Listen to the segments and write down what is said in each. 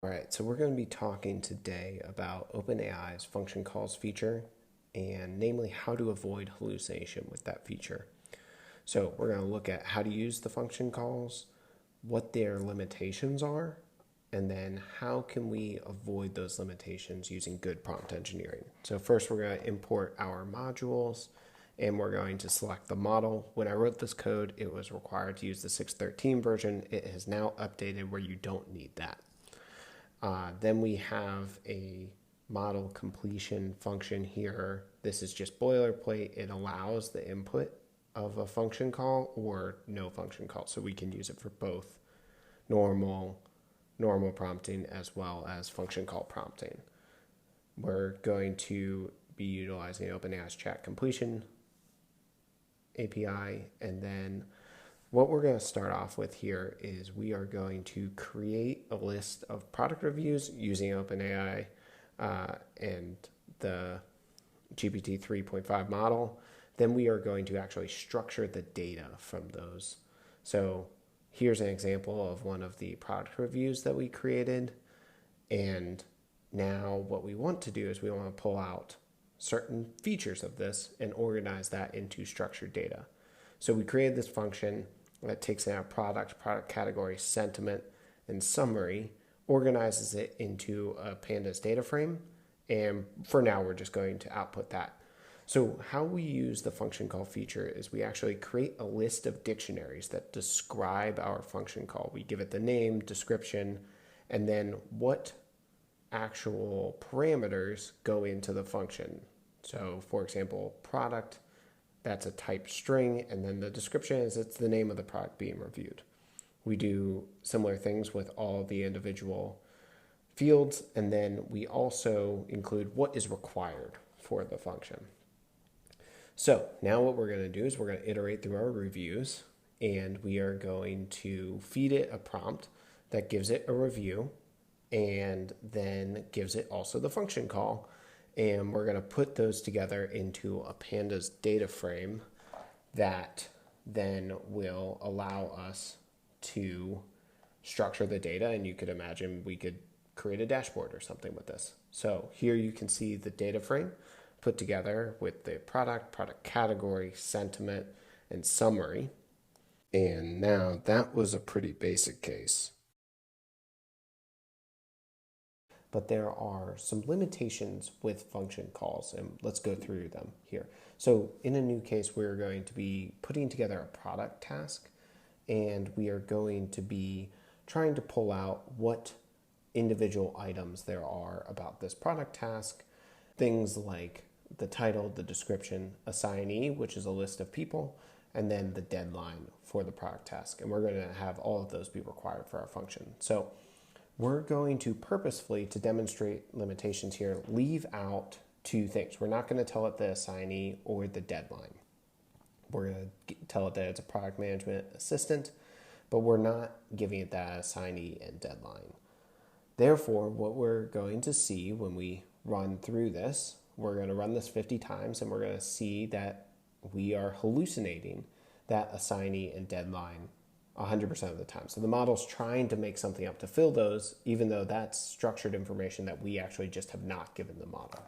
All right, so we're going to be talking today about OpenAI's function calls feature and namely how to avoid hallucination with that feature. So we're going to look at how to use the function calls, what their limitations are, and then how can we avoid those limitations using good prompt engineering. So first we're going to import our modules and we're going to select the model. When I wrote this code, it was required to use the 6.13 version. It has now updated where you don't need that. Then we have a model completion function here. This is just boilerplate. It allows the input of a function call or no function call. So we can use it for both normal prompting as well as function call prompting. We're going to be utilizing OpenAI's chat completion API, and then what we're going to start off with here is we are going to create a list of product reviews using OpenAI and the GPT 3.5 model. Then we are going to actually structure the data from those. So here's an example of one of the product reviews that we created. And now what we want to do is we want to pull out certain features of this and organize that into structured data. So we created this function that takes in our product category, sentiment, and summary, organizes it into a pandas data frame, and for now we're just going to output that. So how we use the function call feature is we actually create a list of dictionaries that describe our function call. We give it the name, description, and then what actual parameters go into the function. So for example, product, that's a type string, and then the description is it's the name of the product being reviewed. We do similar things with all the individual fields, and then we also include what is required for the function. So now what we're going to do is we're going to iterate through our reviews, and we are going to feed it a prompt that gives it a review and then gives it also the function call. And we're going to put those together into a pandas data frame that then will allow us to structure the data. And you could imagine we could create a dashboard or something with this. So here you can see the data frame put together with the product category, sentiment, and summary. And now that was a pretty basic case. But there are some limitations with function calls, and let's go through them here. So in a new case, we're going to be putting together a product task, and we are going to be trying to pull out what individual items there are about this product task. Things like the title, the description, assignee, which is a list of people, and then the deadline for the product task. And we're going to have all of those be required for our function. So we're going to purposefully, to demonstrate limitations here, leave out two things. We're not going to tell it the assignee or the deadline. We're going to tell it that it's a product management assistant, but we're not giving it that assignee and deadline. Therefore, what we're going to see when we run through this, we're going to run this 50 times, and we're going to see that we are hallucinating that assignee and deadline 100% of the time. So the model's trying to make something up to fill those, even though that's structured information that we actually just have not given the model.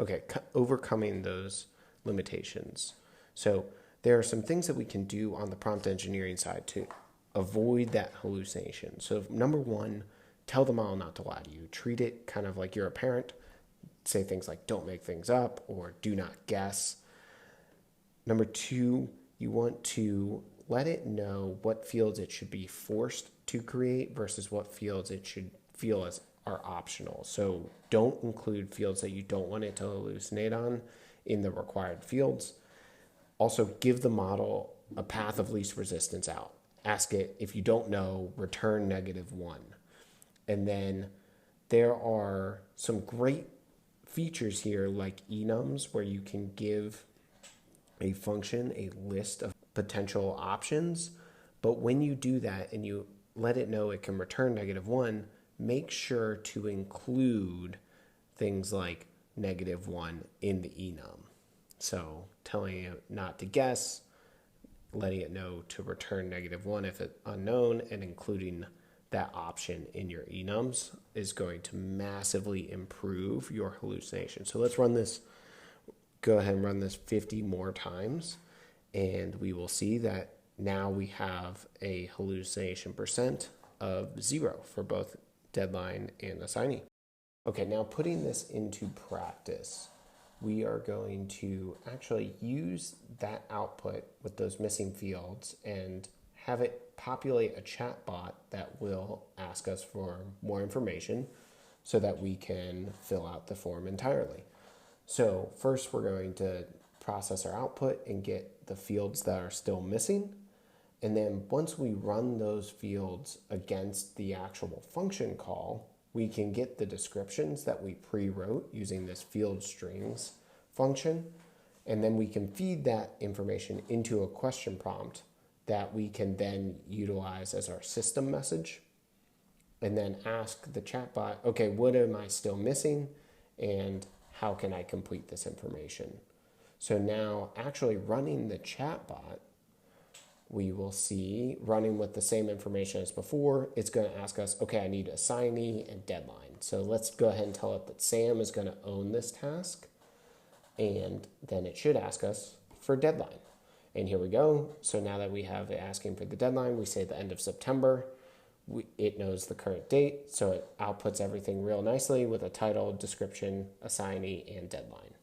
Okay, overcoming those limitations. So there are some things that we can do on the prompt engineering side to avoid that hallucination. So number one, tell the model not to lie to you. Treat it kind of like you're a parent. Say things like don't make things up or do not guess. Number two, you want to let it know what fields it should be forced to create versus what fields it should feel as are optional. So don't include fields that you don't want it to hallucinate on in the required fields. Also, give the model a path of least resistance out. Ask it, if you don't know, return -1. And then there are some great features here like enums where you can give a function a list of potential options, but when you do that and you let it know it can return -1, make sure to include things like -1 in the enum. So telling it not to guess, letting it know to return -1 if it's unknown, and including that option in your enums is going to massively improve your hallucination. So let's run this, go ahead and run this 50 more times, and we will see that now we have a hallucination percent of 0 for both deadline and assignee. Okay, now putting this into practice, we are going to actually use that output with those missing fields and have it populate a chatbot that will ask us for more information so that we can fill out the form entirely. So first we're going to process our output and get the fields that are still missing. And then once we run those fields against the actual function call, we can get the descriptions that we pre-wrote using this field strings function. And then we can feed that information into a question prompt that we can then utilize as our system message. And then ask the chatbot, okay, what am I still missing? And how can I complete this information? So now actually running the chatbot, we will see running with the same information as before. It's going to ask us, okay, I need assignee and deadline. So let's go ahead and tell it that Sam is going to own this task. And then it should ask us for deadline. And here we go. So now that we have it asking for the deadline, we say the end of September. It knows the current date. So it outputs everything real nicely with a title, description, assignee, and deadline.